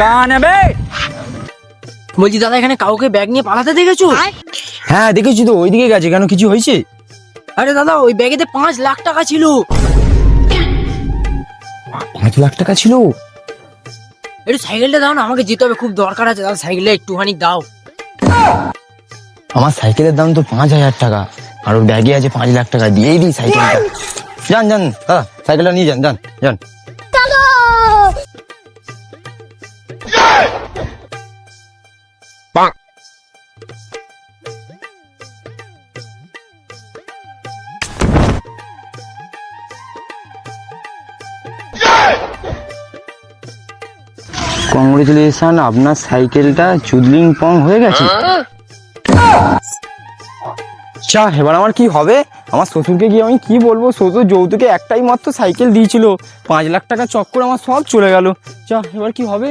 কান নেবে? বলছি দাদা, এখানে কাউকে ব্যাগ নিয়ে পালাতে দেখেছো? হ্যাঁ দেখেছি তো, ওইদিকে গেছে। কেন, কিছু হয়েছে? আরে দাদা, ওই ব্যাগেতে 5 লাখ টাকা ছিল। 5 লাখ টাকা ছিল? একটু সাইকেলটা দাও না, আমাকে যেতে হবে, খুব দরকার আছে দাদা। সাইকেলটা একটুখানি দাও। আমার সাইকেলের দাম তো 5,000 টাকা, আর ওর ব্যাগে আছে 5 লাখ টাকা। দিয়েই দিই সাইকেলটা। যান যান দাদা, সাইকেলটা নিয়ে যান, যান যান। কংগ্রেচুলেশন, আপনার সাইকেলটা চুদলিং পং হয়ে গেছে। আচ্ছা, এবার আমার কি হবে? আমার শ্বশুরকে গিয়ে আমি কি বলবো? শ্বশুর যৌতুকে একটাই মাত্র সাইকেল দিয়েছিল, 5 লাখ টাকা চক্কর আমার সব চলে গেল। এবার কি হবে?